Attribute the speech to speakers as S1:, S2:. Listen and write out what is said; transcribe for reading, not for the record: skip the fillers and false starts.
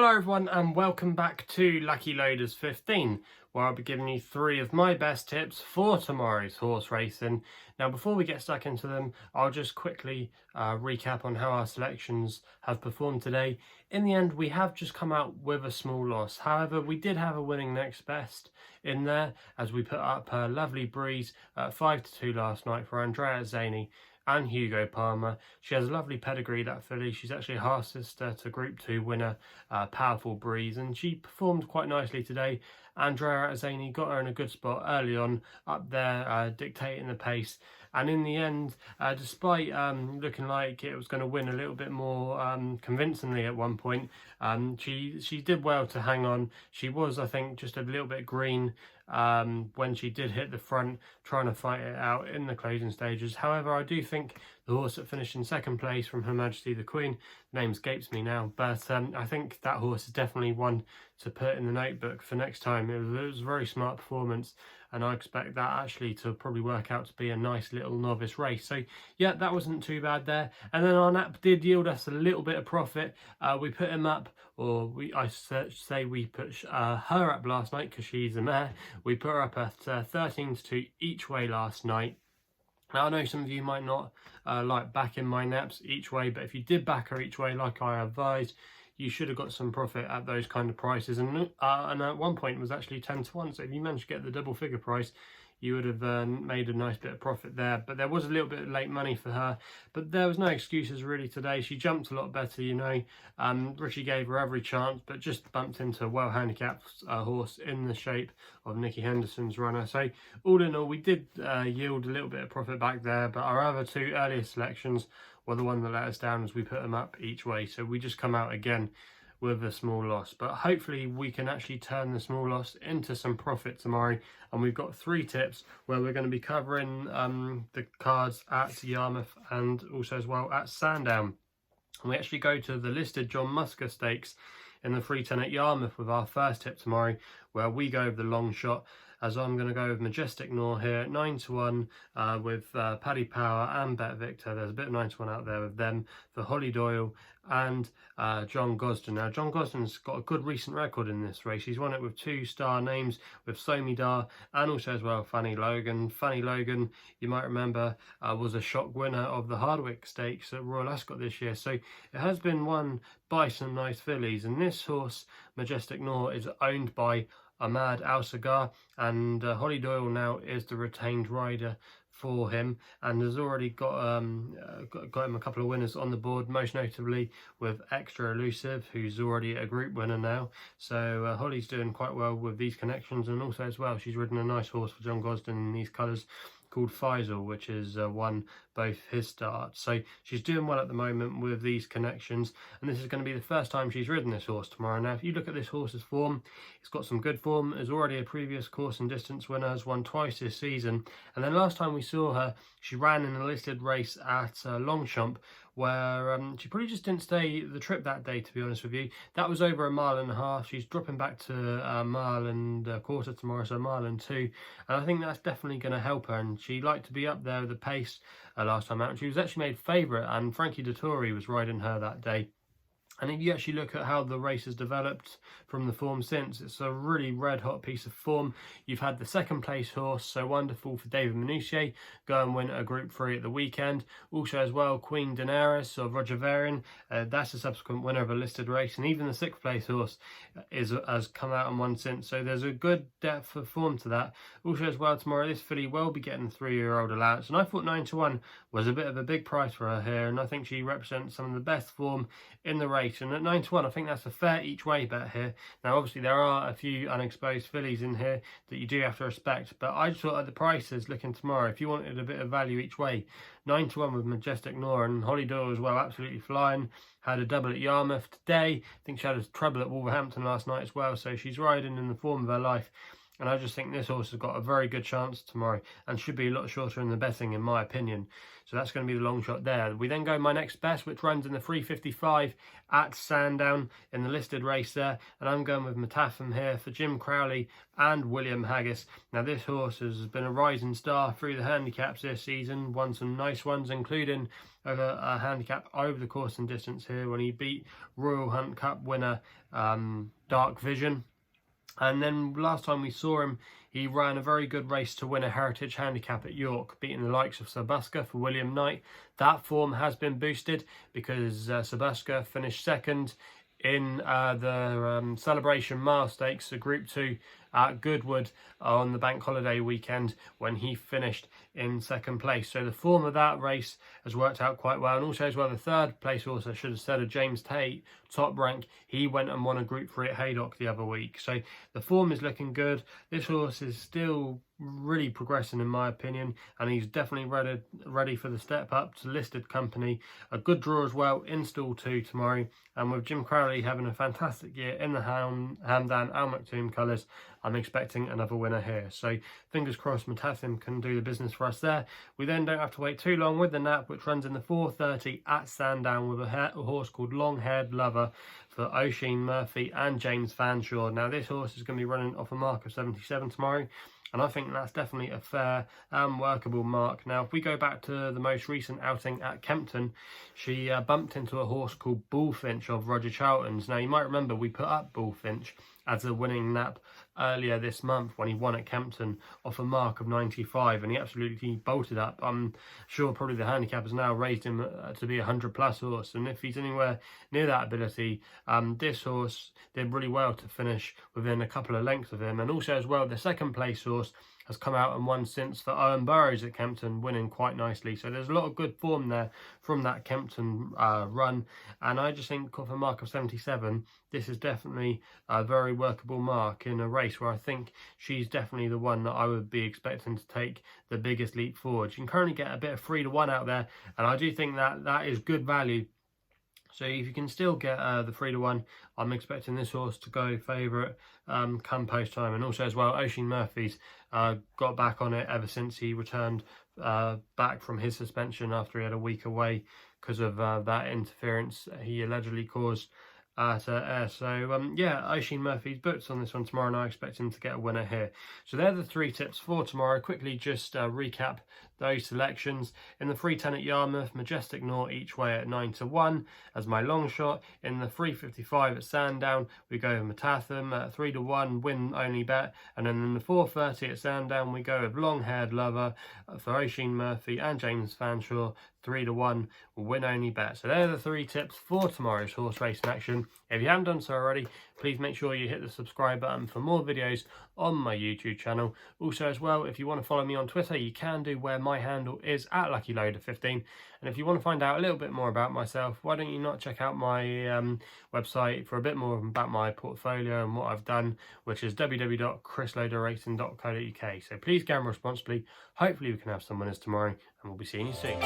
S1: Hello everyone and welcome back to Lucky Loaders 15, where I'll be giving you 3 of my best tips for tomorrow's horse racing. Now before we get stuck into them, I'll just quickly recap on how our selections have performed today. In the end, we have just come out with a small loss. However, we did have a winning next best in there as we put up a lovely breeze at 5-2 last night for Andrea Zaney and Hugo Palmer. She has a lovely pedigree, that filly. She's actually a half sister to Group 2 winner, Powerful Breeze, and she performed quite nicely today. Andrea Zaney got her in a good spot early on, up there, dictating the pace. And in the end, despite looking like it was going to win a little bit more convincingly at one point, she did well to hang on. She was, I think, just a little bit green when she did hit the front, trying to fight it out in the closing stages. However, I do think the horse that finished in second place from Her Majesty the Queen, the name escapes me now, but I think that horse is definitely one to put in the notebook for next time. It was a very smart performance, and I expect that actually to probably work out to be a nice little novice race. So yeah, that wasn't too bad there. And then our nap did yield us a little bit of profit. We put him up, or we put her up last night because she's a mare. We put her up at 13-2 each way last night. Now, I know some of you might not like backing my naps each way, but if you did back her each way like I advised, you should have got some profit at those kind of prices. And at one point it was actually 10-1, so if you managed to get the double figure price, you would have made a nice bit of profit there. But there was a little bit of late money for her, but there was no excuses really today. She jumped a lot better, you know. Richie gave her every chance, but just bumped into a well handicapped horse in the shape of Nicky Henderson's runner. So all in all, we did yield a little bit of profit back there, but our other 2 earlier selections were the one that let us down as we put them up each way. So we just come out again with a small loss, but hopefully we can actually turn the small loss into some profit tomorrow. And we've got 3 tips where we're going to be covering the cards at Yarmouth and also as well at Sandown. And we actually go to the listed John Musker Stakes in the 310 at Yarmouth with our first tip tomorrow, where we go with the Longshot, as I'm going to go with Majestic Noor here at 9-1 with Paddy Power and Bet Victor. There's a bit of 9-1 out there with them for Holly Doyle and John Gosden. Now, John Gosden's got a good recent record in this race. He's won it with 2-star names with Somidar and also as well Fanny Logan. Fanny Logan, you might remember, was a shock winner of the Hardwick Stakes at Royal Ascot this year. So it has been won by some nice fillies. And this horse, Majestic Noor, is owned by Ahmad Al Sagar, and Holly Doyle now is the retained rider for him, and has already got him a couple of winners on the board, most notably with Extra Elusive, who's already a group winner now. So Holly's doing quite well with these connections, and also as well she's ridden a nice horse for John Gosden in these colours called Faisal, which has won both his starts. So she's doing well at the moment with these connections, and this is going to be the first time she's ridden this horse tomorrow. Now, if you look at this horse's form, it's got some good form. Is already a previous course and distance winner, has won twice this season, and then last time we saw her, she ran in a listed race at Longshot, where she probably just didn't stay the trip that day, to be honest with you. That was over 1.5 miles. She's dropping back to 1.25 miles tomorrow, so 1.2 miles, and I think that's definitely going to help her. And she liked to be up there with the pace last time out. She was actually made favourite, and Frankie Dettori was riding her that day. And if you actually look at how the race has developed from the form since, it's a really red-hot piece of form. You've had the second place horse, So Wonderful for David Minutier, go and win a Group 3 at the weekend. Also as well, Queen Daenerys of Roger Varian, that's a subsequent winner of a listed race. And even the 6th place horse has come out and won since. So there's a good depth of form to that. Also as well, tomorrow this filly will be getting 3-year-old allowance. And I thought 9-1 was a bit of a big price for her here. And I think she represents some of the best form in the race. And at 9-1, I think that's a fair each way bet here. Now, obviously, there are a few unexposed fillies in here that you do have to respect, but I just thought at the prices looking tomorrow, if you wanted a bit of value each way, 9-1 with Majestic Noor, and Holly Doyle as well, absolutely flying. Had a double at Yarmouth today. I think she had a treble at Wolverhampton last night as well, so she's riding in the form of her life. and I just think this horse has got a very good chance tomorrow and should be a lot shorter in the betting, in my opinion. So that's going to be the long shot there. We then go my next best, which runs in the 3:55 at Sandown in the listed race there, and I'm going with Montatham here for Jim Crowley and William Haggis. Now this horse has been a rising star through the handicaps this season, won some nice ones, including over a handicap over the course and distance here when he beat Royal Hunt Cup winner Dark Vision. And then last time we saw him, he ran a very good race to win a Heritage Handicap at York, beating the likes of Sabuska for William Knight. That form has been boosted because Sabuska finished second in the Celebration Mile Stakes, the Group 2 at Goodwood on the bank holiday weekend when he finished in second place. So the form of that race has worked out quite well, and also as well the third place horse, I should have said, of James Tate, Top Rank, he went and won a Group 3 at Haydock the other week. So the form is looking good. This horse is still really progressing in my opinion, and he's definitely ready for the step up to listed company. A good draw as well in stall 2 tomorrow, and with Jim Crowley having a fantastic year in the Hamdan Al Maktoum colours, I'm expecting another winner here. So fingers crossed Montatham can do the business for us there. We then don't have to wait too long with the nap, which runs in the 4:30 at Sandown with a horse called Long Haired Lover for Oisin Murphy and James Fanshawe. Now this horse is going to be running off a mark of 77 tomorrow, and I think that's definitely a fair and workable mark. Now, if we go back to the most recent outing at Kempton, she bumped into a horse called Bullfinch of Roger Charlton's. Now, you might remember we put up Bullfinch as a winning nap earlier this month when he won at Kempton off a mark of 95, and he absolutely bolted up. I'm sure probably the handicap has now raised him to be a 100+ horse, and if he's anywhere near that ability, this horse did really well to finish within a couple of lengths of him. And also as well, the second place horse has come out and won since for Owen Burrows at Kempton, winning quite nicely. So there's a lot of good form there from that Kempton run, and I just think off a mark of 77, this is definitely a very workable mark in a race where I think she's definitely the one that I would be expecting to take the biggest leap forward. You can currently get a bit of 3-1 out there, and I do think that that is good value. So if you can still get the 3-1, I'm expecting this horse to go favourite come post time. And also as well, Oisin Murphy's got back on it ever since he returned back from his suspension after he had a week away because of that interference he allegedly caused to air. So yeah, Oisin Murphy's booked on this one tomorrow, and I expect him to get a winner here. So they're the 3 tips for tomorrow. Quickly just recap those selections. In the 3:10 at Yarmouth, Majestic Noor each way at 9-1 as my long shot. In the 3:55 at Sandown, we go with Montatham at 3-1 win only bet, and then in the 4:30 at Sandown we go with Long Haired Lover for Oisin Murphy and James Fanshawe, 3-1 win only bet. So they're the 3 tips for tomorrow's horse racing action. If you haven't done so already, please make sure you hit the subscribe button for more videos on my YouTube channel. Also as well, if you want to follow me on Twitter, you can do, where my handle is at LuckyLoader15. And if you want to find out a little bit more about myself, why don't you not check out my website for a bit more about my portfolio and what I've done, which is www.chrisloaderracing.co.uk. So please gamble responsibly. Hopefully we can have some winners tomorrow, and we'll be seeing you soon.